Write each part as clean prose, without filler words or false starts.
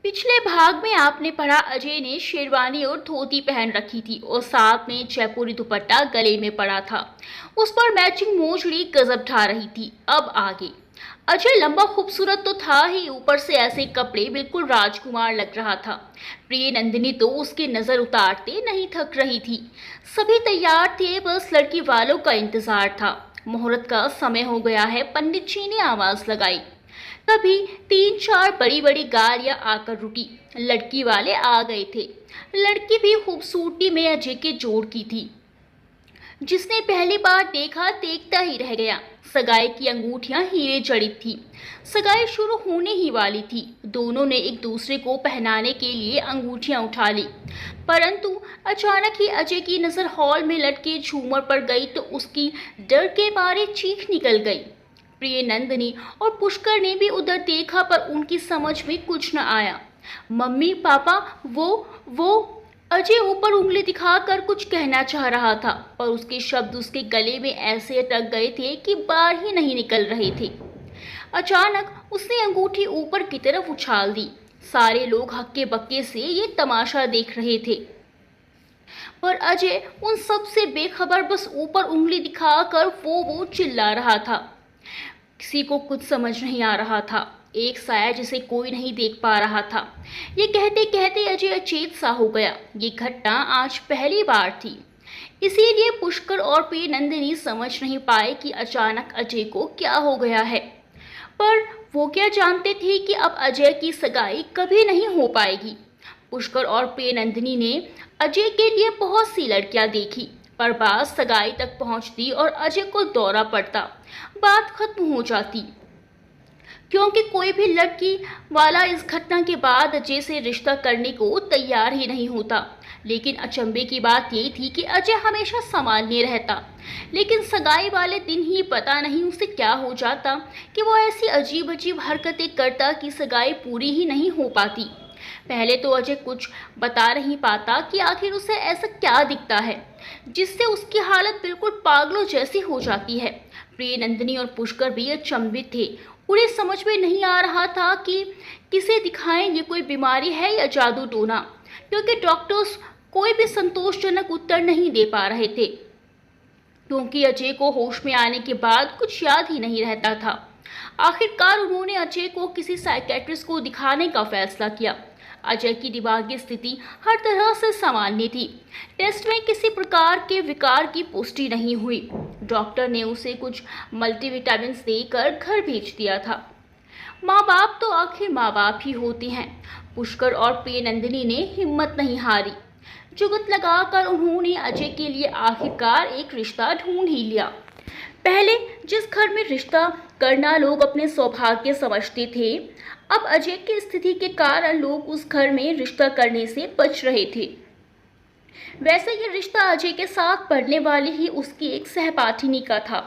पिछले भाग में आपने पढ़ा अजय ने शेरवानी और धोती पहन रखी थी और साथ में जयपुरी दुपट्टा गले में पड़ा था। उस पर मैचिंग मोजड़ी गजब ढा रही थी। अब आगे अजय लंबा खूबसूरत तो था ही, ऊपर से ऐसे कपड़े बिल्कुल राजकुमार लग रहा था। प्रिय नंदिनी तो उसकी नजर उतारते नहीं थक रही थी। सभी तैयार थे, बस लड़की वालों का इंतजार था। मुहूर्त का समय हो गया है, पंडित जी ने आवाज लगाई। तभी तीन चार बड़ी बड़ी गाड़ियां आकर रुकी। लड़की वाले आ गए थे। लड़की भी खूबसूरती में अजय के जोड़ की थी। जिसने पहली बार देखा देखता ही रह गया। सगाई की अंगूठियां हीरे जड़ित थी। सगाई शुरू होने ही वाली थी। दोनों ने एक दूसरे को पहनाने के लिए अंगूठियां उठा ली, परंतु अचानक ही अजय की नजर हॉल में लटके झूमर पर गई तो उसकी डर के मारे चीख निकल गई। प्रिय नंदिनी और पुष्कर ने भी उधर देखा, पर उनकी समझ में कुछ न आया। मम्मी पापा, वो अजय ऊपर उंगली दिखाकर कुछ कहना चाह रहा था, पर उसके शब्द उसके गले में ऐसे अटक गए थे कि बाहर ही नहीं निकल रहे थे। अचानक उसने अंगूठी ऊपर की तरफ उछाल दी। सारे लोग हक्के बक्के से ये तमाशा देख रहे थे, पर अजय उन सब से बेखबर बस ऊपर उंगली दिखाकर वो चिल्ला रहा था। किसी को कुछ समझ नहीं आ रहा था। एक साया जिसे कोई नहीं देख पा रहा था। ये कहते कहते अजय अचेत सा हो गया। ये घटना आज पहली बार थी, इसीलिए पुष्कर और प्रिय नंदिनी समझ नहीं पाए कि अचानक अजय को क्या हो गया है। पर वो क्या जानते थे कि अब अजय की सगाई कभी नहीं हो पाएगी। पुष्कर और प्रिय नंदिनी ने अजय के लिए बहुत सी लड़कियां देखी, पर बात सगाई तक पहुंचती और अजय को दौरा पड़ता, बात खत्म हो जाती। क्योंकि कोई भी लड़की वाला इस घटना के बाद अजय से रिश्ता करने को तैयार ही नहीं होता। लेकिन अचंभे की बात ये थी कि अजय हमेशा सामान्य रहता, लेकिन सगाई वाले दिन ही पता नहीं उसे क्या हो जाता कि वो ऐसी अजीब अजीब हरकतें करता कि सगाई पूरी ही नहीं हो पाती। पहले तो अजय कुछ बता नहीं पाता कि आखिर उसे ऐसा क्या दिखता है जिससे उसकी हालत बिल्कुल पागलों जैसी हो जाती है। प्रिय नंदिनी और पुष्कर भी अचंभित थे। उन्हें समझ में नहीं आ रहा था कि किसे दिखाएं, ये कोई बीमारी है या जादू टोना, क्योंकि डॉक्टर्स कोई भी संतोषजनक उत्तर नहीं दे पा रहे थे। क्योंकि अजय को होश में आने के बाद कुछ याद ही नहीं रहता था। आखिरकार उन्होंने अजय को किसी साइकेट्रिस्ट को दिखाने का फैसला किया। अजय की दिमागी स्थिति हर तरह से सामान्य थी। टेस्ट में किसी प्रकार के विकार की पुष्टि नहीं हुई। डॉक्टर ने उसे कुछ मल्टीविटामिन देकर घर भेज दिया था। माँ बाप तो आखिर माँ बाप ही होते हैं। पुष्कर और प्रिय नंदिनी ने हिम्मत नहीं हारी। जुगत लगाकर उन्होंने अजय के लिए आखिरकार एक रिश्ता ढूंढ ही लिया। पहले जिस घर में रिश्ता करना लोग अपने सौभाग्य समझते थे, अब अजय की स्थिति के कारण लोग उस घर में रिश्ता करने से बच रहे थे। वैसे ये रिश्ता अजय के साथ पढ़ने वाली ही उसकी एक सहपाठिनी का था।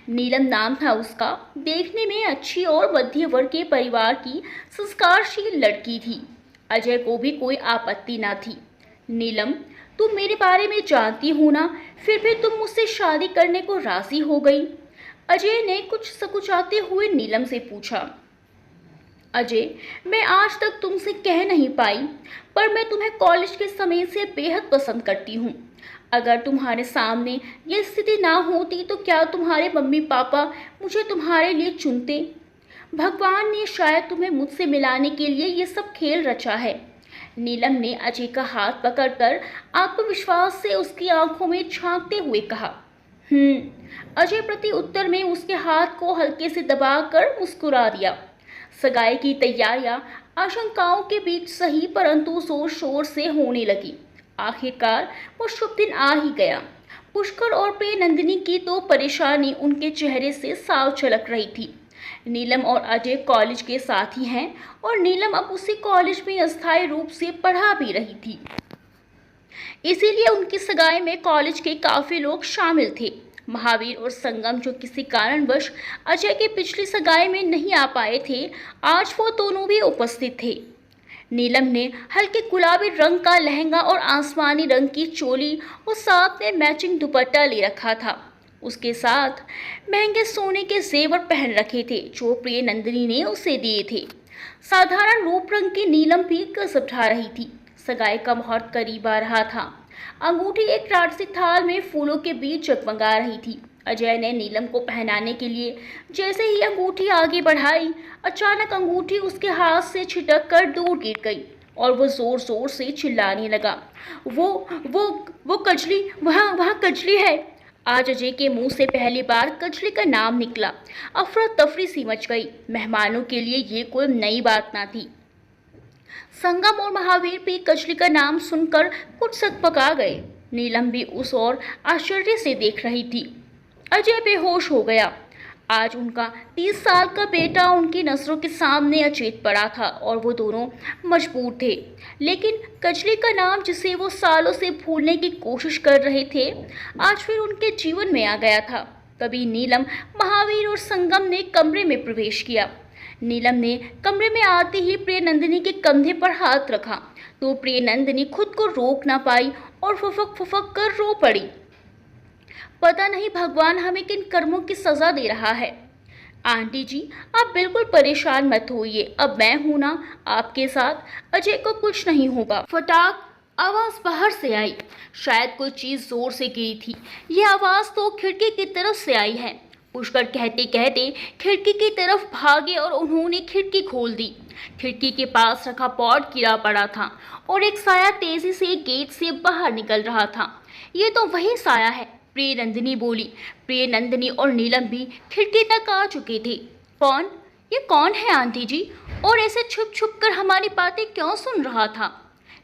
नीलम नाम था उसका। देखने में अच्छी और मध्य वर्ग के परिवार की संस्कारशील लड़की थी। अजय को भी कोई आपत्ति न थी। नीलम, तुम मेरे बारे में जानती हो ना, फिर भी तुम मुझसे शादी करने को राजी हो गई? अजय ने कुछ सकुचाते हुए नीलम से पूछा। अजय, मैं आज तक तुमसे कह नहीं पाई, पर मैं तुम्हें कॉलेज के समय से बेहद पसंद करती हूँ। अगर तुम्हारे सामने ये स्थिति ना होती तो क्या तुम्हारे मम्मी पापा मुझे तुम्हारे लिए चुनते? भगवान ने शायद तुम्हें मुझसे मिलाने के लिए ये सब खेल रचा है। नीलम ने अजय का हाथ पकड़कर आत्मविश्वास से उसकी आंखों में झांकते हुए कहा। अजय प्रति उत्तर में उसके हाथ को हल्के से दबाकर मुस्कुरा दिया। सगाई की तैयारियां आशंकाओं के बीच सही, परंतु जोर शोर से होने लगी। आखिरकार वो शुभ दिन आ ही गया। पुष्कर और प्रिय नंदिनी की तो परेशानी उनके चेहरे से साफ झलक रही थी। नीलम और अजय कॉलेज के साथी हैं और नीलम अब उसी कॉलेज में अस्थायी रूप से पढ़ा भी रही थी। इसीलिए उनकी सगाई में कॉलेज के काफी लोग शामिल थे। महावीर और संगम, जो किसी कारणवश अजय की पिछली सगाई में नहीं आ पाए थे, आज वो दोनों भी उपस्थित थे। नीलम ने हल्के गुलाबी रंग का लहंगा और आसमानी रंग की चोली और साथ में मैचिंग दुपट्टा ले रखा था। उसके साथ महंगे सोने के जेवर पहन रखे थे जो प्रिय नंदिनी ने उसे दिए थे। साधारण रूप रंग की नीलम भी कसम उठा रही थी। सगाई का मुहूर्त करीब आ रहा था। अंगूठी एक राजसी थाल में फूलों के बीच जगमगा रही थी। अजय ने नीलम को पहनाने के लिए जैसे ही अंगूठी आगे बढ़ाई, अचानक अंगूठी उसके हाथ से छिटक कर दूर गिर गई और वो जोर जोर से चिल्लाने लगा, वो वो वो कजली, वहाँ वहाँ कजली है। आज अजय के मुंह से पहली बार कजली का नाम निकला। अफरा तफरी सी मच गई। मेहमानों के लिए ये कोई नई बात ना थी। संगम और महावीर भी कजली का नाम सुनकर कुछ सकपका गए। नीलम भी उस ओर आश्चर्य से देख रही थी। अजय बेहोश हो गया। आज उनका 30 साल का बेटा उनकी नजरों के सामने अचेत पड़ा था और वो दोनों मजबूर थे। लेकिन कजली का नाम, जिसे वो सालों से भूलने की कोशिश कर रहे थे, आज फिर उनके जीवन में आ गया था। तभी नीलम, महावीर और संगम ने कमरे में प्रवेश किया। नीलम ने कमरे में आते ही प्रियनंदिनी के कंधे पर हाथ रखा तो प्रियनंदिनी खुद को रोक ना पाई और फुफक फुफक कर रो पड़ी। पता नहीं भगवान हमें किन कर्मों की सजा दे रहा है। आंटी जी, आप बिल्कुल परेशान मत होइए, अब मैं हूं ना आपके साथ, अजय को कुछ नहीं होगा। फटाक आवाज बाहर से आई। शायद कोई चीज जोर से गिरी थी। यह आवाज तो खिड़की की तरफ से आई है। पुष्कर कहते कहते खिड़की की तरफ भागे और उन्होंने खिड़की खोल दी। खिड़की के पास रखा पॉट गिरा पड़ा था और एक साया तेजी से गेट से बाहर निकल रहा था। ये तो वही साया है, प्रियनंदिनी बोली। प्रियनंदिनी और नीलम भी खिड़की तक आ चुके थे। कौन? ये कौन है आंटी जी? और ऐसे छुप छुप कर हमारी बातें क्यों सुन रहा था?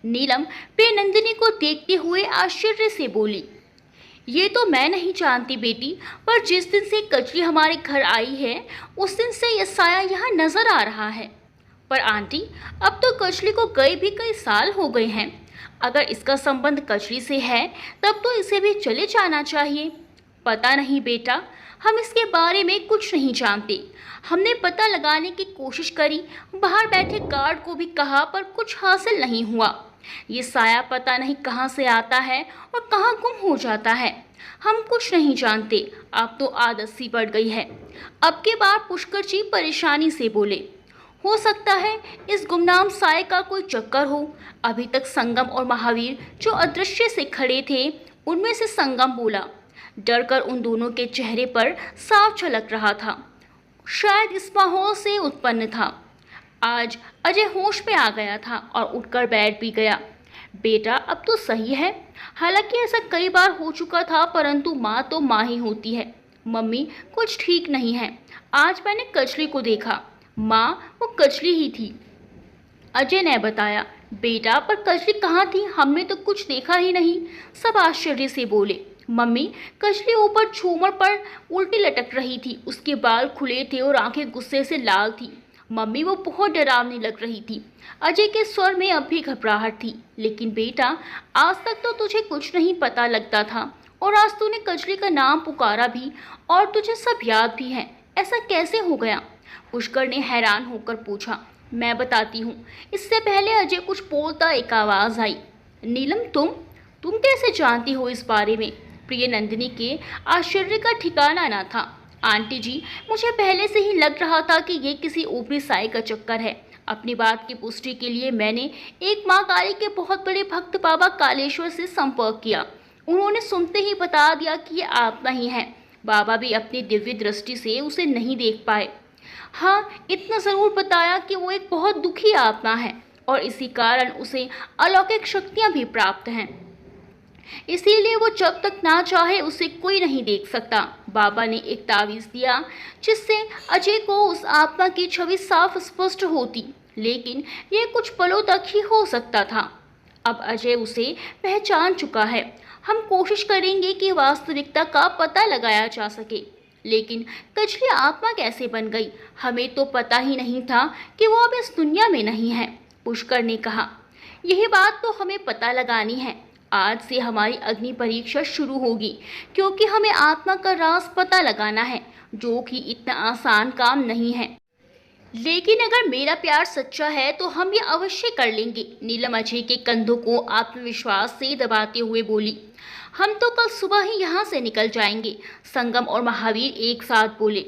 नीलम प्रियनंदिनी को देखते हुए आश्चर्य से बोली। ये तो मैं नहीं जानती बेटी, पर जिस दिन से कजली हमारे घर आई है उस दिन से यह साया यहाँ नजर आ रहा है। पर आंटी, अब तो कजली को गए भी कई साल हो गए हैं। अगर इसका संबंध कजली से है तब तो इसे भी चले जाना चाहिए। पता नहीं बेटा, हम इसके बारे में कुछ नहीं जानते। हमने पता लगाने की कोशिश करी, बाहर बैठे गार्ड को भी कहा, पर कुछ हासिल नहीं हुआ। ये साया पता नहीं कहाँ से आता है और कहाँ गुम हो जाता है। हम कुछ नहीं जानते। अब तो आदत सी पड़ गई है। अब के बार पुष्कर जी परेशानी से बोले। हो सकता है इस गुमनाम साये का कोई चक्कर हो। अभी तक संगम और महावीर जो अदृश्य से खड़े थे, उनमें से संगम बोला। डर कर उन दोनों के चेहरे पर साफ झलक रहा था। शायद इस माहौल से उत्पन्न था। आज अजय होश में आ गया था और उठकर बैठ भी गया। बेटा, अब तो सही है। हालांकि ऐसा कई बार हो चुका था, परंतु माँ तो माँ ही होती है। मम्मी, कुछ ठीक नहीं है। आज मैंने कजली को देखा। माँ, वो कजली ही थी, अजय ने बताया। बेटा, पर कजली कहाँ थी? हमने तो कुछ देखा ही नहीं। सब आश्चर्य से बोले। मम्मी, कजली ऊपर झूमर पर उल्टी लटक रही थी। उसके बाल खुले थे और आंखें गुस्से से लाल थी। मम्मी, वो बहुत डरावनी लग रही थी। अजय के स्वर में अब भी घबराहट थी। लेकिन बेटा, आज तक तो तुझे कुछ नहीं पता लगता था और आज तूने कजली का नाम पुकारा भी और तुझे सब याद भी है। ऐसा कैसे हो गया? पुष्कर ने हैरान होकर पूछा। मैं बताती हूँ। इससे पहले अजय कुछ बोलता एक आवाज़ आई। नीलम, तुम कैसे जानती हो इस बारे में? प्रियनंदिनी के आश्चर्य का ठिकाना ना था। आंटी जी, मुझे पहले से ही लग रहा था कि ये किसी ऊपरी साई का चक्कर है। अपनी बात की पुष्टि के लिए मैंने एक माँ काली के बहुत बड़े भक्त बाबा कालेश्वर से संपर्क किया। उन्होंने सुनते ही बता दिया कि ये आत्मा ही है। बाबा भी अपनी दिव्य दृष्टि से उसे नहीं देख पाए। हाँ, इतना ज़रूर बताया कि वो एक बहुत दुखी आत्मा है और इसी कारण उसे अलौकिक शक्तियाँ भी प्राप्त हैं। इसीलिए वो जब तक ना चाहे उसे कोई नहीं देख सकता। बाबा ने एक तावीज़ दिया जिससे अजय को उस आत्मा की छवि साफ स्पष्ट होती, लेकिन ये कुछ पलों तक ही हो सकता था। अब अजय उसे पहचान चुका है। हम कोशिश करेंगे कि वास्तविकता का पता लगाया जा सके। लेकिन कजली आत्मा कैसे बन गई? हमें तो पता ही नहीं था कि वो अब इस दुनिया में नहीं है, पुष्कर ने कहा। यही बात तो हमें पता लगानी है। आज से हमारी अग्नि परीक्षा शुरू होगी, क्योंकि हमें आत्मा का राज पता लगाना है, जो कि इतना आसान काम नहीं है। लेकिन अगर मेरा प्यार सच्चा है तो हम ये अवश्य कर लेंगे। नीलम अजय के कंधों को आत्मविश्वास से दबाते हुए बोली। हम तो कल सुबह ही यहाँ से निकल जाएंगे, संगम और महावीर एक साथ बोले।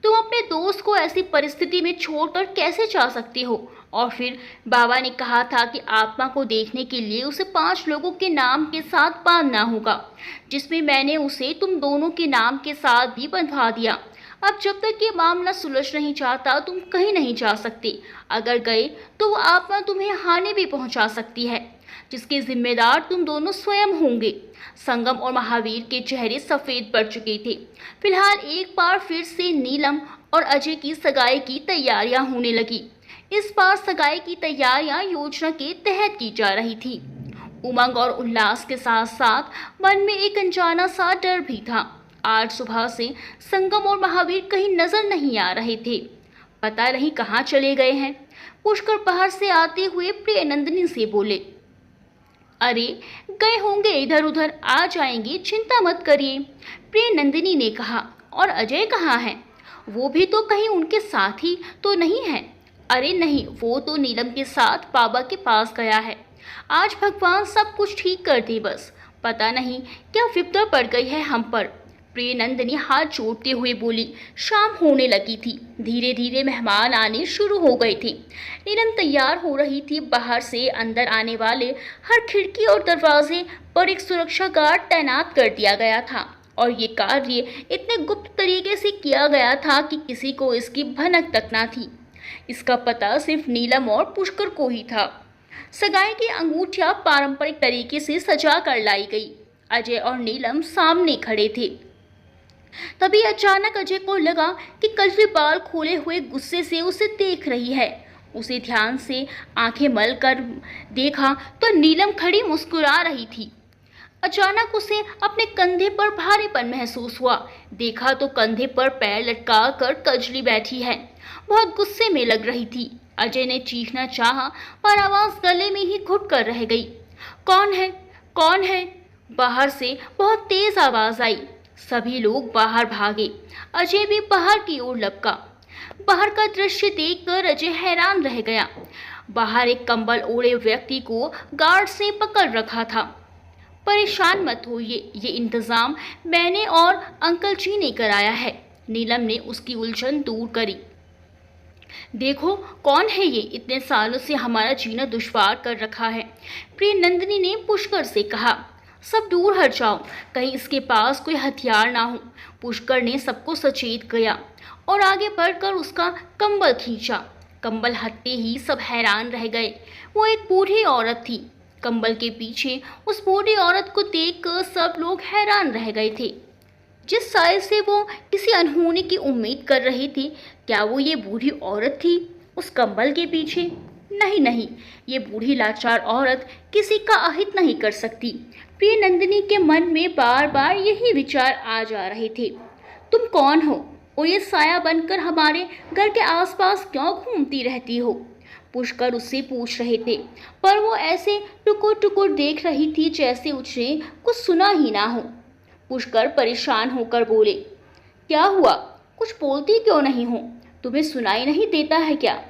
तुम अपने दोस्त को ऐसी परिस्थिति में छोड़कर कैसे जा सकते हो? और फिर बाबा ने कहा था कि आत्मा को देखने के लिए उसे 5 लोगों के नाम के साथ बांधना होगा, जिसमें मैंने उसे तुम दोनों के नाम के साथ भी बंधवा दिया। अब जब तक ये मामला सुलझ नहीं जाता तुम कहीं नहीं जा सकते। अगर गए तो वो आत्मा तुम्हें हानि भी पहुंचा सकती है, जिसके जिम्मेदार तुम दोनों स्वयं होंगे। संगम और महावीर के चेहरे सफेद पड़ चुके थे। फिलहाल एक बार फिर से नीलम और अजय की सगाई की तैयारियां होने लगी। इस बार सगाई की तैयारियां योजना के तहत की जा रही थी। उमंग और उल्लास के साथ साथ मन में एक अनजाना सा डर भी था। आज सुबह से संगम और महावीर कहीं नजर नहीं आ रहे थे। पता नहीं कहाँ चले गए हैं। पुष्कर बाहर से आते हुए प्रियनंदिनी से बोले, अरे गए होंगे इधर उधर, आ जाएंगे, चिंता मत करिए। प्रियनंदिनी ने कहा, और अजय कहाँ है? वो भी तो कहीं उनके साथ ही तो नहीं है? अरे नहीं, वो तो नीलम के साथ बाबा के पास गया है। आज भगवान सब कुछ ठीक कर दे बस। पता नहीं क्या विपदा पड़ गई है हम पर। प्रियनंदिनी हाथ जोड़ते हुए बोली। शाम होने लगी थी। धीरे धीरे मेहमान आने शुरू हो गए थे। नीलम तैयार हो रही थी। बाहर से अंदर आने वाले हर खिड़की और दरवाजे पर एक सुरक्षा गार्ड तैनात कर दिया गया था, और ये कार्य इतने गुप्त तरीके से किया गया था कि किसी को इसकी भनक तक ना थी। इसका पता सिर्फ नीलम और पुष्कर को ही था। सगाई की अंगूठियां पारंपरिक तरीके से सजा कर लाई गई। अजय और नीलम सामने खड़े थे। तभी अचानक अजय को लगा कि कजरी बाल खोले हुए गुस्से से उसे देख रही है। उसे ध्यान से आंखें मल कर देखा तो नीलम खड़ी मुस्कुरा रही थी। अचानक उसे अपने कंधे पर भारीपन महसूस हुआ। देखा तो कंधे पर पैर लटका कर कजली बैठी है। बहुत गुस्से में लग रही थी। अजय ने चीखना चाहा पर आवाज गले में ही घुट कर रह गई। कौन है? कौन है? बाहर से बहुत तेज आवाज आई। सभी लोग बाहर भागे। अजय भी बाहर की ओर लपका। बाहर का दृश्य देखकर अजय हैरान रह गया। बाहर एक कंबल ओढ़े व्यक्ति को गार्ड से पकड़ रखा था। परेशान मत होइए, ये इंतजाम मैंने और अंकल जी ने कराया है। नीलम ने उसकी उलझन दूर करी। देखो कौन है ये? इतने सालों से हमारा जीना दुश्वार कर रखा है। प्रियनंदिनी ने पुष्कर से कहा। सब दूर हट जाओ, कहीं इसके पास कोई हथियार ना हो। पुष्कर ने सबको सचेत किया और आगे बढ़कर उसका कंबल खींचा। कंबल हटते ही सब हैरान रह गए। वो एक बूढ़ी औरत थी। कंबल के पीछे उस बूढ़ी औरत को देखकर सब लोग हैरान रह गए थे। जिस साय से वो किसी अनहोनी की उम्मीद कर रही थी, क्या वो ये बूढ़ी औरत थी उस कंबल के पीछे? नहीं नहीं, ये बूढ़ी लाचार औरत किसी का अहित नहीं कर सकती। प्रियनंदिनी के मन में बार बार यही विचार आ जा रहे थे। तुम कौन हो और ये साया बनकर हमारे घर के आसपास क्यों घूमती रहती हो? पुष्कर उससे पूछ रहे थे, पर वो ऐसे टुकुर टुकुर देख रही थी जैसे उसे कुछ सुना ही ना हो। पुष्कर परेशान होकर बोले, क्या हुआ? कुछ बोलती क्यों नहीं हो? तुम्हें सुनाई नहीं देता है क्या?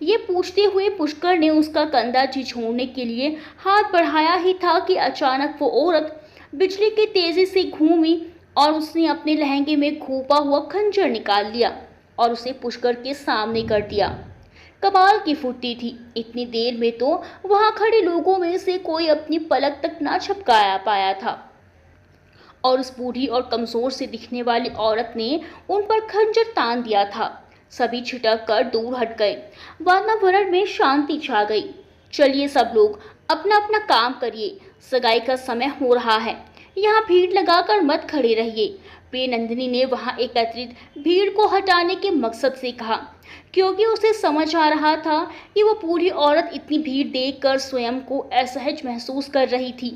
ये पूछते हुए पुष्कर ने उसका कंधा झिझोड़ने के लिए हाथ बढ़ाया ही था कि अचानक वो औरत बिजली की तेजी से घूमी और उसने अपने लहंगे में घोंपा हुआ खंजर निकाल लिया और उसे पुष्कर के सामने कर दिया। कमाल की फुर्ती थी। इतनी देर में तो वहां खड़े लोगों में से कोई अपनी पलक तक ना झपकाया पाया था, और उस बूढ़ी और कमजोर से दिखने वाली औरत ने उन पर खंजर तान दिया था। सभी छिटक कर दूर हट गए। वातावरण में शांति छा गई। चलिए सब लोग अपना अपना काम करिए, सगाई का समय हो रहा है। यहाँ भीड़ लगाकर मत खड़े रहिए। प्रियनंदिनी ने वहां एकत्रित भीड़ को हटाने के मकसद से कहा, क्योंकि उसे समझ आ रहा था कि वो बूढ़ी औरत इतनी भीड़ देखकर स्वयं को असहज महसूस कर रही थी।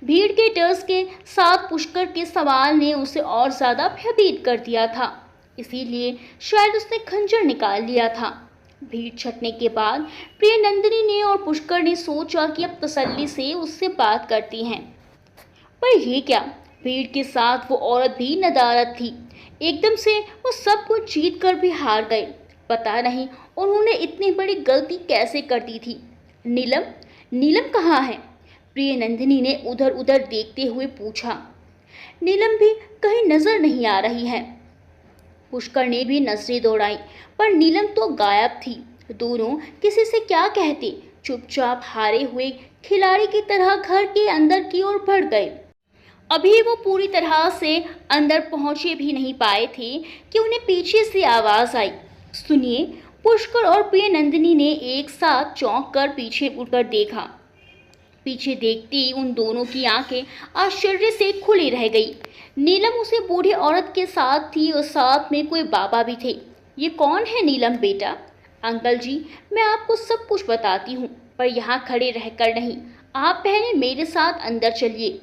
भीड़ के डर के साथ पुष्कर के सवाल ने उसे और ज्यादा भयभीत कर दिया था, इसीलिए शायद उसने खंजर निकाल लिया था। भीड़ छटने के बाद प्रियनंदिनी ने और पुष्कर ने सोचा कि अब तसल्ली से उससे बात करती हैं। पर ये क्या, भीड़ के साथ वो औरत भी नदारद थी। एकदम से वो सब कुछ जीत कर भी हार गए। पता नहीं उन्होंने इतनी बड़ी गलती कैसे कर दी थी। नीलम, नीलम कहाँ है? प्रियनंदिनी ने उधर उधर देखते हुए पूछा। नीलम भी कहीं नजर नहीं आ रही है। पुष्कर ने भी नजरें दौड़ाई, पर नीलम तो गायब थी। दोनों किसी से क्या कहते, चुपचाप हारे हुए खिलाड़ी की तरह घर के अंदर की ओर बढ़ गए। अभी वो पूरी तरह से अंदर पहुंचे भी नहीं पाए थे कि उन्हें पीछे से आवाज आई, सुनिए। पुष्कर और प्रिय नंदिनी ने एक साथ चौंक कर पीछे मुड़कर देखा। पीछे देखते ही उन दोनों की आंखें आश्चर्य से खुली रह गई। नीलम उसे बूढ़ी औरत के साथ थी और साथ में कोई बाबा भी थे। ये कौन है नीलम बेटा? अंकल जी, मैं आपको सब कुछ बताती हूँ, पर यहाँ खड़े रहकर नहीं। आप पहले मेरे साथ अंदर चलिए।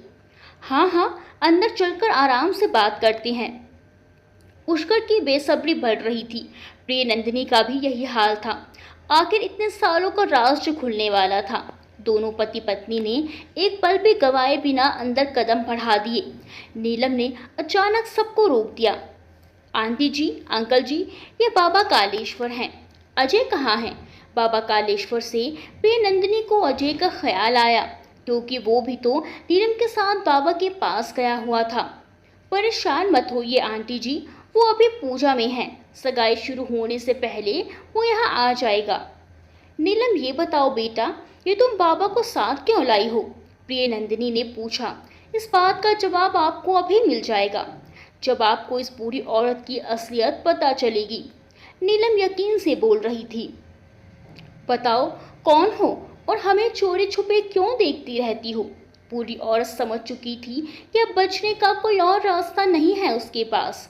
हाँ हाँ, अंदर चलकर आराम से बात करते हैं। पुष्कर की बेसब्री बढ़ रही थी। प्रिय नंदिनी का भी यही हाल था। आखिर इतने सालों का राज जो खुलने वाला था। दोनों पति पत्नी ने एक पल भी गवाए बिना अंदर कदम बढ़ा दिए। नीलम ने अचानक सबको रोक दिया। आंटी जी, अंकल जी, ये बाबा कालेश्वर हैं। अजय कहाँ है? बाबा कालेश्वर से प्रिय नंदिनी को अजय का ख्याल आया, क्योंकि वो भी तो नीलम के साथ बाबा के पास गया हुआ था। परेशान मत होइए आंटी जी, वो अभी पूजा में है। सगाई शुरू होने से पहले वो यहाँ आ जाएगा। नीलम, ये बताओ बेटा, ये तुम बाबा को साथ क्यों लाई हो? प्रिय नंदिनी ने पूछा। इस बात का जवाब आपको अभी मिल जाएगा, जब आपको इस बूढ़ी औरत की असलियत पता चलेगी। नीलम यकीन से बोल रही थी। बताओ, कौन हो और हमें चोरी छुपे क्यों देखती रहती हो? बूढ़ी औरत समझ चुकी थी कि अब बचने का कोई और रास्ता नहीं है उसके पास।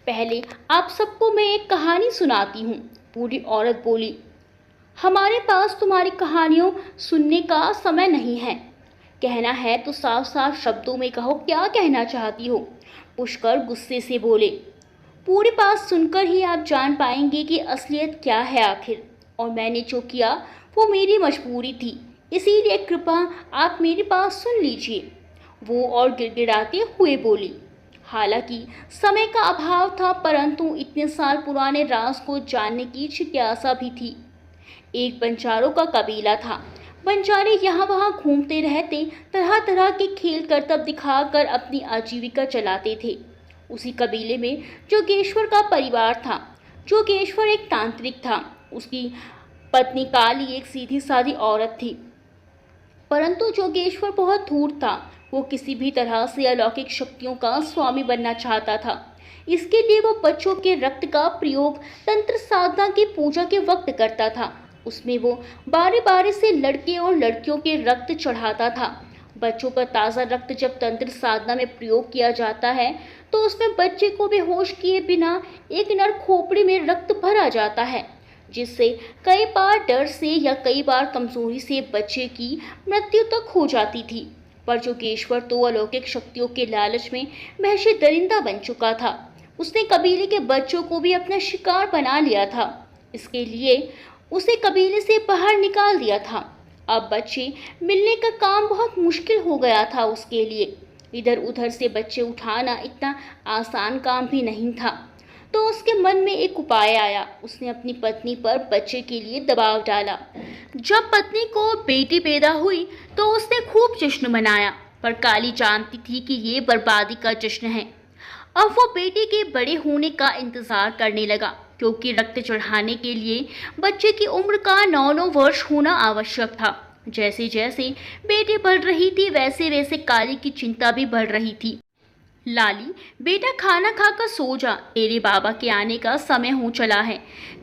पहले आप सबको मैं एक कहानी सुनाती हूँ, बूढ़ी औरत बोली। हमारे पास तुम्हारी कहानियों सुनने का समय नहीं है। कहना है तो साफ साफ शब्दों में कहो, क्या कहना चाहती हो? पुष्कर गुस्से से बोले। पूरी बात सुनकर ही आप जान पाएंगे कि असलियत क्या है आखिर। और मैंने जो किया वो मेरी मजबूरी थी, इसीलिए कृपा आप मेरी बात सुन लीजिए, वो और गिड़गिड़ाते हुए बोली। हालांकि समय का अभाव था, परंतु इतने साल पुराने राज को जानने की जिज्ञासा भी थी। एक बंजारों का कबीला था। बंजारे यहाँ वहाँ घूमते रहते, तरह तरह के खेल करतब दिखाकर अपनी आजीविका चलाते थे। उसी कबीले में जोगेश्वर का परिवार था। जोगेश्वर एक तांत्रिक था। उसकी पत्नी काली एक सीधी सादी औरत थी, परंतु जोगेश्वर बहुत धूर्त था। वो किसी भी तरह से अलौकिक शक्तियों का स्वामी बनना चाहता था। इसके लिए वो बच्चों के रक्त का प्रयोग तंत्र साधना की पूजा के वक्त करता था। उसमें वो बारी बारी से लड़के और लड़कियों के रक्त चढ़ाता था। बच्चों का ताज़ा रक्त जब तंत्र साधना में प्रयोग किया जाता है तो उसमें बच्चे को बेहोश किए बिना एक नर खोपड़ी में रक्त भरा जाता है, जिससे कई बार डर से या कई बार कमजोरी से बच्चे की मृत्यु तक हो जाती थी। पर जोगेश्वर तो अलौकिक शक्तियों के लालच में महशी दरिंदा बन चुका था। उसने कबीले के बच्चों को भी अपना शिकार बना लिया था। इसके लिए उसे कबीले से बाहर निकाल दिया था। अब बच्चे मिलने का काम बहुत मुश्किल हो गया था उसके लिए। इधर उधर से बच्चे उठाना इतना आसान काम भी नहीं था। तो उसके मन में एक उपाय आया। उसने अपनी पत्नी पर बच्चे के लिए दबाव डाला। जब पत्नी को बेटी पैदा हुई तो उसने खूब जश्न मनाया, पर काली जानती थी कि ये बर्बादी का जश्न है। अब वो बेटी के बड़े होने का इंतजार करने लगा, क्योंकि रक्त चढ़ाने के लिए बच्चे की उम्र का 9 वर्ष होना आवश्यक था। जैसे जैसे बेटी बढ़ रही थी वैसे वैसे काली की चिंता भी बढ़ रही थी। लाली, बेटा खाना खाकर सो जा, तेरे बाबा के आने का समय हो चला है।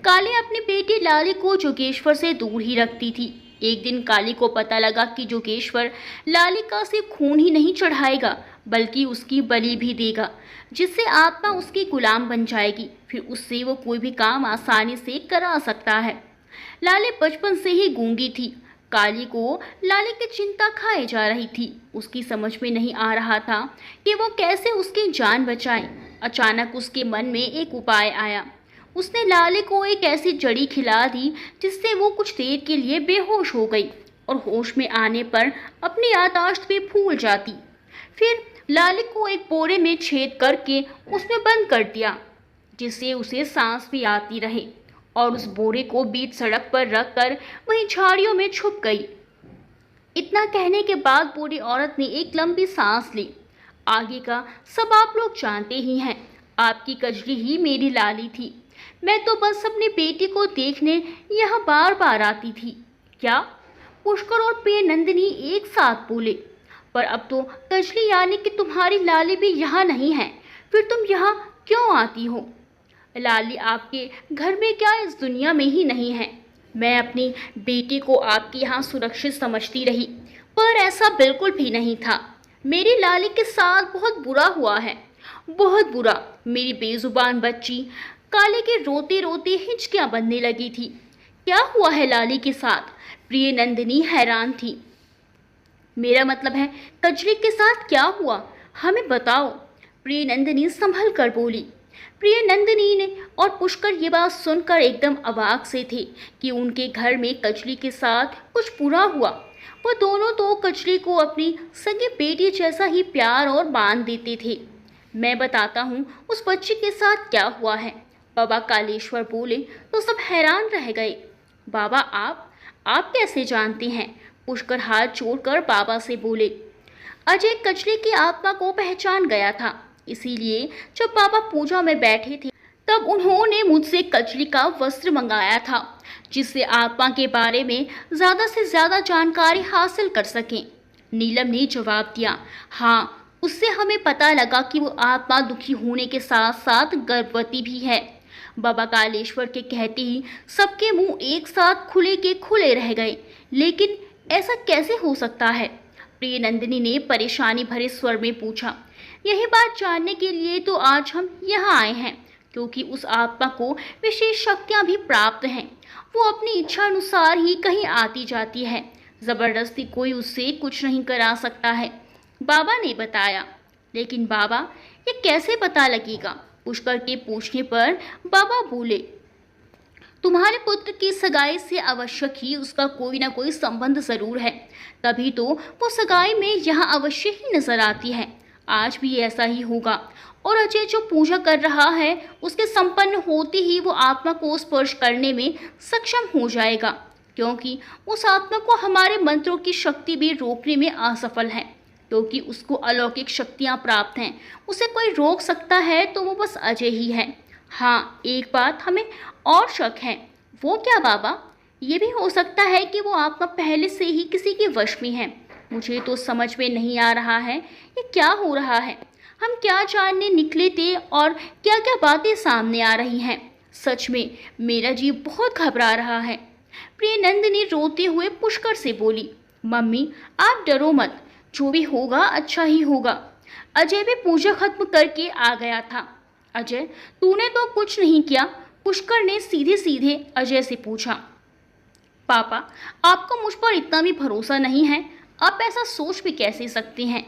काली अपनी बेटी लाली को जोगेश्वर से दूर ही रखती थी। एक दिन काली को पता लगा कि जोगेश्वर लाली का सिर्फ खून ही नहीं चढ़ाएगा, बल्कि उसकी बलि भी देगा, जिससे आत्मा उसकी गुलाम बन जाएगी। फिर उससे वो कोई भी काम आसानी से करा सकता है। लाली बचपन से ही गूंगी थी। काली को लाली की चिंता खाए जा रही थी। उसकी समझ में नहीं आ रहा था कि वो कैसे उसकी जान बचाए। अचानक उसके मन में एक उपाय आया। उसने लाली को एक ऐसी जड़ी खिला दी जिससे वो कुछ देर के लिए बेहोश हो गई और होश में आने पर अपनी याददाश्त भी भूल जाती। फिर लाली को एक बोरे में छेद करके उसमें बंद कर दिया, जिससे उसे सांस भी आती रहे, और उस बोरे को बीच सड़क पर रखकर वहीं झाड़ियों में छुप गई। इतना कहने के बाद बूढ़ी औरत ने एक लंबी सांस ली। आगे का सब आप लोग जानते ही हैं। आपकी कजली ही मेरी लाली थी। मैं तो बस अपनी बेटी को देखने यहाँ बार बार आती थी। क्या? पुष्कर और प्रिय नंदिनी एक साथ बोले। पर अब तो कजली यानी कि तुम्हारी लाली भी यहाँ नहीं है, फिर तुम यहाँ क्यों आती हो? लाली आपके घर में क्या इस दुनिया में ही नहीं है। मैं अपनी बेटी को आपके यहाँ सुरक्षित समझती रही, पर ऐसा बिल्कुल भी नहीं था। मेरी लाली के साथ बहुत बुरा हुआ है, बहुत बुरा। मेरी बेजुबान बच्ची काले के रोते रोते हिचकियां बनने लगी थी। क्या हुआ है लाली के साथ? प्रिय नंदिनी हैरान थी। मेरा मतलब है कजली के साथ क्या हुआ, हमें बताओ। प्रिय नंदिनी संभल कर बोली। प्रिय नंदिनी ने और पुष्कर ये बात सुनकर एकदम अवाक से थे कि उनके घर में कजली के साथ कुछ बुरा हुआ। वो दोनों तो कजली को अपनी सगी बेटी जैसा ही प्यार और मान देते थे। मैं बताता हूँ उस बच्ची के साथ क्या हुआ है, बाबा कालेश्वर बोले तो सब हैरान रह गए। बाबा आप कैसे जानते हैं? पुष्कर हाथ जोड़कर बाबा से बोले। अजय कजली की आत्मा को पहचान गया था, इसीलिए जब बाबा पूजा में बैठे थे तब उन्होंने मुझसे कजली का वस्त्र मंगाया था, जिससे आत्मा के बारे में ज़्यादा से ज़्यादा जानकारी हासिल कर सकें। नीलम ने जवाब दिया। हाँ, उससे हमें पता लगा कि वो आत्मा दुखी होने के साथ साथ गर्भवती भी है। बाबा कालेश्वर के कहते ही सबके मुंह एक साथ खुले के खुले रह गए। लेकिन ऐसा कैसे हो सकता है? प्रिय नंदिनी ने परेशानी भरे स्वर में पूछा। यही बात जानने के लिए तो आज हम यहाँ आए हैं, क्योंकि उस आत्मा को विशेष शक्तियाँ भी प्राप्त हैं। वो अपनी इच्छा अनुसार ही कहीं आती जाती है, जबरदस्ती कोई उससे कुछ नहीं करा सकता है, बाबा ने बताया। लेकिन बाबा, ये कैसे पता लगेगा? पुष्कर के पूछने पर बाबा बोले, तुम्हारे पुत्र की सगाई से आवश्यक ही उसका कोई ना कोई संबंध जरूर है, तभी तो वो सगाई में यहाँ अवश्य ही नजर आती है। आज भी ऐसा ही होगा। और अजय जो पूजा कर रहा है, उसके संपन्न होते ही वो आत्मा को स्पर्श करने में सक्षम हो जाएगा, क्योंकि उस आत्मा को हमारे मंत्रों की शक्ति भी रोकने में असफल है, क्योंकि उसको अलौकिक शक्तियाँ प्राप्त हैं। उसे कोई रोक सकता है तो वो बस अजय ही है। हाँ, एक बात हमें और शक है। वो क्या बाबा? ये भी हो सकता है कि वो आत्मा पहले से ही किसी के वश में है। मुझे तो समझ में नहीं आ रहा है ये क्या हो रहा है। हम क्या जानने निकले थे और क्या क्या बातें सामने आ रही हैं। सच में मेरा जी बहुत घबरा रहा है। प्रिय नंदिनी रोते हुए पुष्कर से बोली। मम्मी, आप डरो मत, जो भी होगा अच्छा ही होगा। अजय भी पूजा खत्म करके आ गया था। अजय, तूने तो कुछ नहीं किया? पुष्कर ने सीधे सीधे अजय से पूछा। पापा, आपको मुझ पर इतना भी भरोसा नहीं है? आप ऐसा सोच भी कैसे सकते हैं?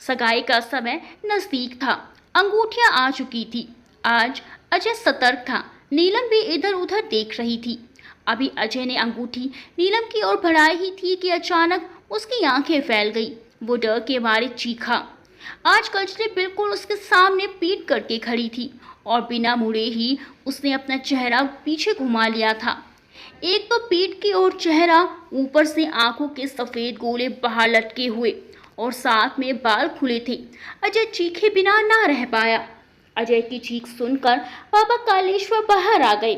सगाई का समय नजदीक था, अंगूठियां आ चुकी थी। आज अजय सतर्क था। नीलम भी इधर उधर देख रही थी। अभी अजय ने अंगूठी नीलम की ओर बढ़ाई ही थी कि अचानक उसकी आंखें फैल गई। वो डर के मारे चीखा। आज कजली बिल्कुल उसके सामने पीट करके खड़ी थी और बिना मुड़े ही उसने अपना चेहरा पीछे घुमा लिया था। एक तो पीठ की ओर चेहरा, ऊपर से आंखों के सफेद गोले बाहर लटके हुए और साथ में बाल खुले थे। अजय चीखे बिना ना रह पाया। अजय की चीख सुनकर बाबा कालेश्वर बाहर आ गए।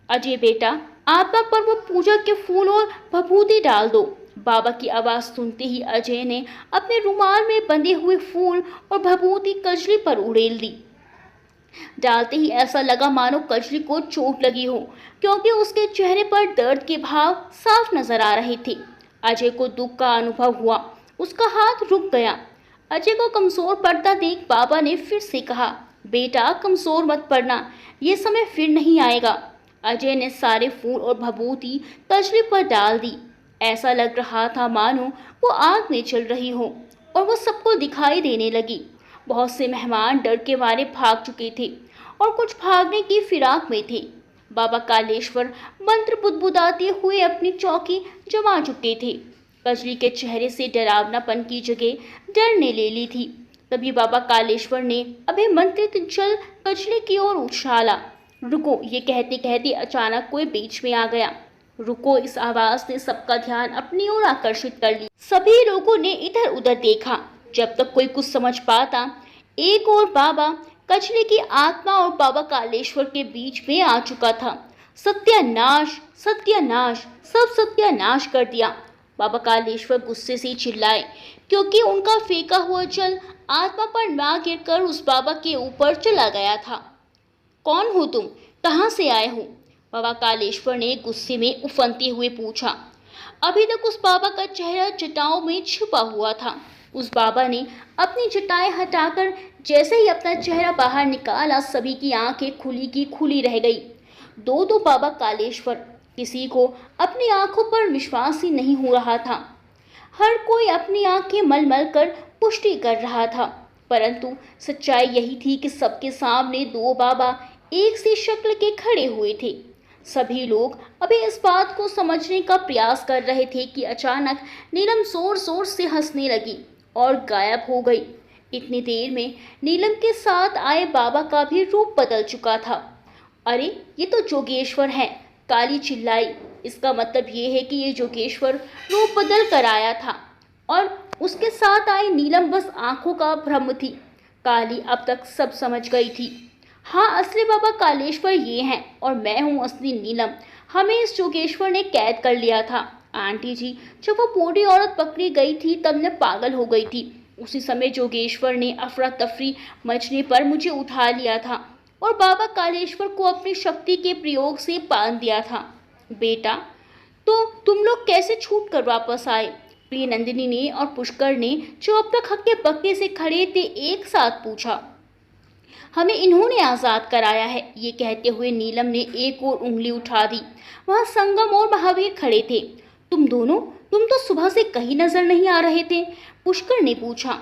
अजय बेटा, आत्मा पर वो पूजा के फूल और भभूति डाल दो। बाबा की आवाज सुनते ही अजय ने अपने रुमाल में बंधे हुए फूल और भभूति कजली पर उड़ेल दी। डालते ही ऐसा लगा मानो कजली को चोट लगी हो, क्योंकि उसके चेहरे पर दर्द के भाव साफ नजर आ रहे थे। अजय को दुख का अनुभव हुआ, उसका हाथ रुक गया। अजय को कमजोर पड़ता देख बाबा ने फिर से कहा, बेटा कमजोर मत पड़ना, ये समय फिर नहीं आएगा। अजय ने सारे फूल और भभूति कजली पर डाल दी। ऐसा लग रहा था मानो वो आग में चल रही हो और वो सबको दिखाई देने लगी। बहुत से मेहमान डर के मारे भाग चुके थे और कुछ भागने की फिराक में थे। बाबा कालेश्वर मंत्र बुदबुदाते हुए अपनी चौकी जमा चुके थे। कजली के चेहरे से डरावनापन की जगह डर ने ले ली थी। तभी बाबा कालेश्वर ने अभिमंत्रित जल कजली की ओर उछाला। रुको, ये कहते कहते अचानक कोई बीच में आ गया। रुको, इस आवाज ने सबका ध्यान अपनी ओर आकर्षित कर लिया। सभी लोगों ने इधर उधर देखा। जब तक कोई कुछ समझ पाता, एक और बाबा कचले की आत्मा और बाबा कालेश्वर के बीच में आ चुका था। सत्यानाश, सत्यानाश, सब सत्यानाश कर दिया। बाबा कालेश्वर गुस्से से चिल्लाए, क्योंकि उनका फेंका हुआ जल आत्मा पर ना गिरकर उस बाबा के ऊपर चला गया था। कौन हो तुम? कहाँ से आए हो? बाबा कालेश्वर ने गुस्से में उफनते हुए पूछा। अभी तक उस बाबा का चेहरा जटाओं में छुपा हुआ था। उस बाबा ने अपनी जटाएं हटाकर जैसे ही अपना चेहरा बाहर निकाला, सभी की आंखें खुली की खुली रह गई। दो दो बाबा कालेश्वर, किसी को अपनी आंखों पर विश्वास ही नहीं हो रहा था। हर कोई अपनी आंखें मल कर पुष्टि कर रहा था, परंतु सच्चाई यही थी कि सबके सामने दो बाबा एक सी शक्ल के खड़े हुए थे। सभी लोग अभी इस बात को समझने का प्रयास कर रहे थे कि अचानक नीलम जोर जोर से हंसने लगी और गायब हो गई। इतनी देर में नीलम के साथ आए बाबा का भी रूप बदल चुका था। अरे, ये तो जोगेश्वर है, काली चिल्लाई। इसका मतलब ये है कि ये जोगेश्वर रूप बदल कर आया था और उसके साथ आई नीलम बस आंखों का भ्रम थी। काली अब तक सब समझ गई थी। हाँ, असली बाबा कालेश्वर ये हैं और मैं हूँ असली नीलम। हमें इस जोगेश्वर ने कैद कर लिया था। आंटी जी, जब वो बूढ़ी औरत पकड़ी गई थी तब मैं पागल हो गई थी। उसी समय जोगेश्वर ने अफरा तफरी मचने पर मुझे उठा लिया था और बाबा कालेश्वर को अपनी शक्ति के प्रयोग से बांध दिया था। बेटा, तो तुम लोग कैसे छूट कर वापस आए? प्रिय नंदिनी ने और पुष्कर ने, जो अब तक हक्के बक्के से खड़े थे, एक साथ पूछा। हमें इन्होंने आज़ाद कराया है। ये कहते हुए नीलम ने एक और उंगली उठा दी। वहाँ संगम और महावीर खड़े थे। तुम दोनों, तुम तो सुबह से कहीं नजर नहीं आ रहे थे। पुष्कर ने पूछा।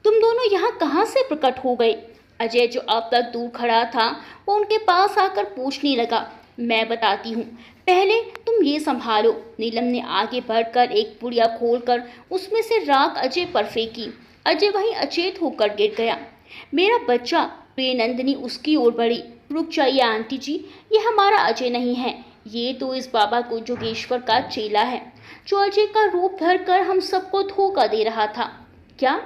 तुम दोनों यहाँ कहाँ से प्रकट हो गए? अजय, जो अब तक दूर खड़ा था, वो उनके पास आकर पूछने लगा। मैं बताती हूँ, पहले तुम ये संभालो। नीलम ने आगे बढ़कर एक पुड़िया खोलकर उसमें से राख अजय पर फेंकी। अजय वहीं अचेत होकर गिर गया। मेरा बच्चा। प्रिय नंदिनी उसकी ओर बढ़ी। रुक जाइए आंटी जी, ये हमारा अजय नहीं है। ये तो इस बाबा को जोगेश्वर का चेला है, जो अजय का रूप धरकर हम सबको धोखा दे रहा था। क्या?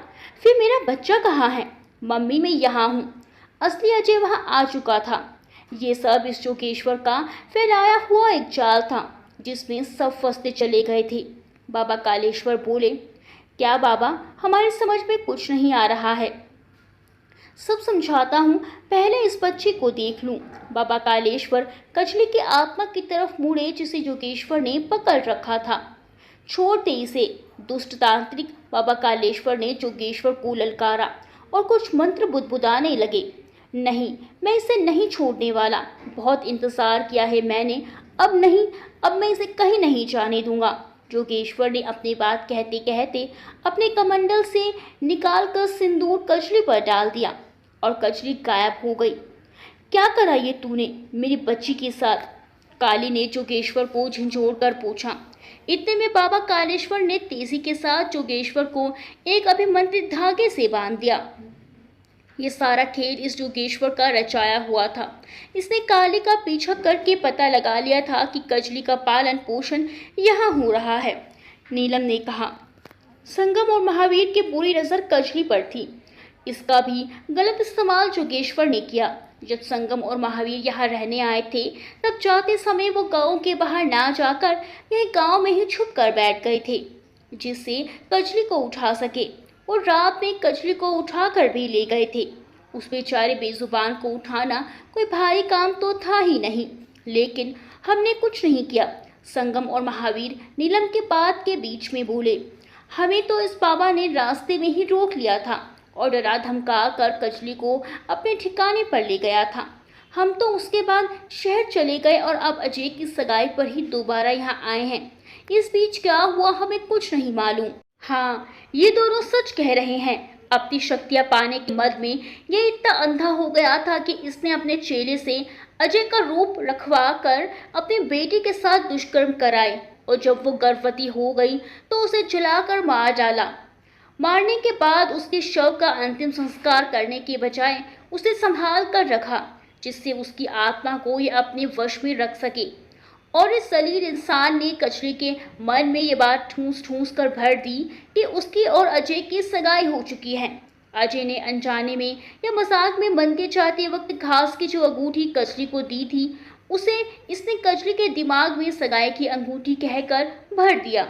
फिर मेरा बच्चा कहाँ है? मम्मी, मैं यहाँ हूँ। असली अजय वहाँ आ चुका था। ये सब इस जोगेश्वर का फैलाया हुआ एक जाल था, जिसमें सब फंसते चले गए थे। बाबा कालेश्वर बोले। क्या बाबा, हमारी समझ में कुछ नहीं आ रहा है। सब समझाता हूँ, पहले इस बच्चे को देख लूं। बाबा कालेश्वर कचली की आत्मा की तरफ मुड़े, जिसे जोगेश्वर ने पकड़ रखा था। छोड़ दे इसे, दुष्ट तांत्रिक। बाबा कालेश्वर ने जोगेश्वर को ललकारा और कुछ मंत्र बुदबुदाने लगे। नहीं, मैं इसे नहीं छोड़ने वाला। बहुत इंतजार किया है मैंने। अब नहीं, अब मैं इसे कहीं नहीं जाने दूंगा। जोगेश्वर ने अपनी बात कहते कहते अपने कमंडल से निकालकर सिंदूर कचली पर डाल दिया और कचली गायब हो गई। क्या करा ये तूने मेरी बच्ची के साथ? काली ने जोगेश्वर को झंझोड़ कर पूछा। इतने में बाबा कालेश्वर ने तेजी के साथ जोगेश्वर को एक अभिमंत्रित धागे से बांध दिया। ये सारा खेल इस जोगेश्वर का रचाया हुआ था। इसने काली का पीछा करके पता लगा लिया था कि कजली का पालन पोषण यहाँ हो रहा है। नीलम ने कहा। संगम और महावीर की बुरी नज़र कजली पर थी। इसका भी गलत इस्तेमाल जोगेश्वर ने किया। जब संगम और महावीर यहाँ रहने आए थे, तब जाते समय वो गांव के बाहर ना जाकर यही गांव में ही छुप कर बैठ गए थे, जिससे कजली को उठा सके। और रात में कजली को उठाकर भी ले गए थे। उस बेचारे बेजुबान को उठाना कोई भारी काम तो था ही नहीं, लेकिन हमने कुछ नहीं किया। संगम और महावीर नीलम के बात के बीच में बोले। हमें तो इस बाबा ने रास्ते में ही रोक लिया था और डरा धमका कर कजली को अपने ठिकाने पर ले गया था। हम तो उसके बाद शहर चले गए और अब अजय की सगाई पर ही दोबारा यहाँ आए हैं। इस बीच क्या हुआ हमें कुछ नहीं मालूम। हाँ, ये दोनों सच कह रहे हैं। अपनी शक्तियाँ पाने के मद में ये इतना अंधा हो गया था कि इसने अपने चेले से अजय का रूप रखवा कर अपनी बेटी के साथ दुष्कर्म कराए और जब वो गर्भवती हो गई तो उसे जलाकर मार डाला। मारने के बाद उसके शव का अंतिम संस्कार करने के बजाय उसे संभाल कर रखा, जिससे उसकी आत्मा को ये अपने वश में रख सके। और इस जलील इंसान ने कचरे के मन में ये बात ठूंस ठूंस कर भर दी कि उसकी और अजय की सगाई हो चुकी है अजय ने अनजाने में या मजाक में मन के चाहते वक्त घास की जो अंगूठी कजली को दी थी, उसे इसने कजली के दिमाग में सगाई की अंगूठी कहकर भर दिया।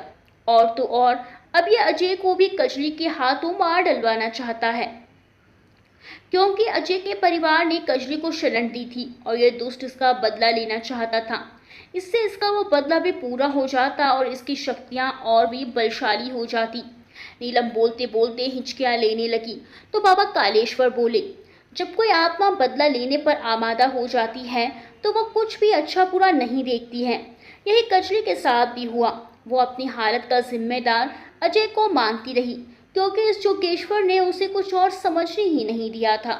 और तो और अब ये अजय को भी कजली के हाथों मार डलवाना चाहता है, क्योंकि अजय के परिवार ने कजली को शरण दी थी और यह दुष्ट इसका बदला लेना चाहता था। इससे इसका वो बदला भी पूरा हो जाता और इसकी शक्तियां और भी बलशाली हो जाती। नीलम बोलते बोलते हिचकियां लेने लगी तो बाबा कालेश्वर बोले, जब कोई आत्मा बदला लेने पर आमादा हो जाती है तो वह कुछ भी अच्छा बुरा नहीं देखती है। यही कजली के साथ भी हुआ। वो अपनी हालत का जिम्मेदार अजय को मानती रही, क्योंकि इस जोगेश्वर ने उसे कुछ और समझने ही नहीं दिया था।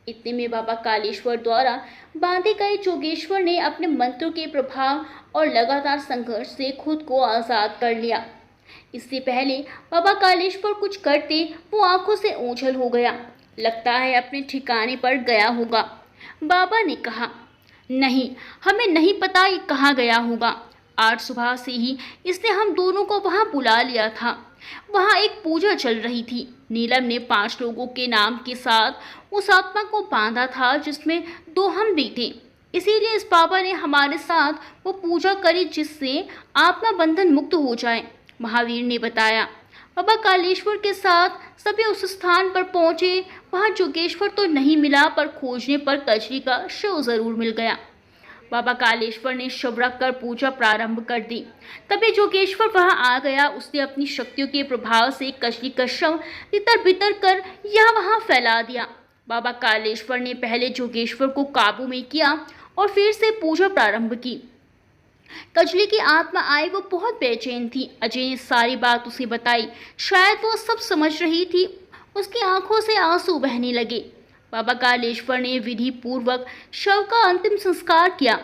इतने में बाबा कालेश्वर द्वारा बांधे गए जोगेश्वर ने अपने मंत्रों के प्रभाव और लगातार संघर्ष से खुद को आजाद कर लिया। इससे पहले बाबा कालेश्वर कुछ करते वो आंखों से ओझल हो गया। लगता है अपने ठिकाने पर गया होगा। बाबा ने कहा, नहीं, हमें नहीं पता ये कहाँ गया होगा। आज सुबह से ही इसने हम दोनों को वहाँ बुला लिया था। वहाँ एक पूजा चल रही थी। नीलम ने 5 लोगों के नाम के साथ उस आत्मा को बांधा था, जिसमें 2 हम भी थे। इसीलिए इस बाबा ने हमारे साथ वो पूजा करी जिससे आत्मा बंधन मुक्त हो जाए, महावीर ने बताया। बाबा कालेश्वर के साथ सभी उस स्थान पर पहुंचे। वहां जोगेश्वर तो नहीं मिला, पर खोजने पर कजली का शव जरूर मिल गया। बाबा कालेश्वर ने शव रख कर पूजा प्रारंभ कर दी। तभी जोगेश्वर वहां आ गया। उसने अपनी शक्तियों के प्रभाव से कजली का शव तितर बितर कर यहाँ वहां फैला दिया। बाबा कालेश्वर ने पहले जोगेश्वर को काबू में किया और फिर से पूजा प्रारंभ की। कजली की आत्मा आई, वो बहुत बेचैन थी। अजय ने सारी बात उसे बताई। शायद वो सब समझ रही थी। उसकी आंखों से आंसू बहने लगे। बाबा कालेश्वर ने विधि पूर्वक शव का अंतिम संस्कार किया।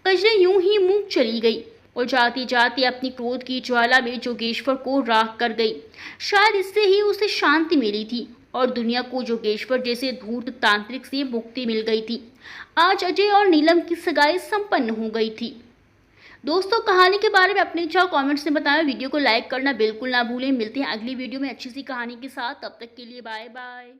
कजली यूं ही मुंह चली गई और जाती जाती अपनी क्रोध की ज्वाला में जोगेश्वर को राख कर गई। शायद इससे ही उसे शांति मिली थी और दुनिया को जोगेश्वर जैसे धूर्त तांत्रिक से मुक्ति मिल गई थी। आज अजय और नीलम की सगाई संपन्न हो गई थी। दोस्तों, कहानी के बारे में अपने विचार कमेंट्स में बताएं। वीडियो को लाइक करना बिल्कुल ना भूलें। मिलते हैं अगली वीडियो में अच्छी सी कहानी के साथ। तब तक के लिए बाय बाय।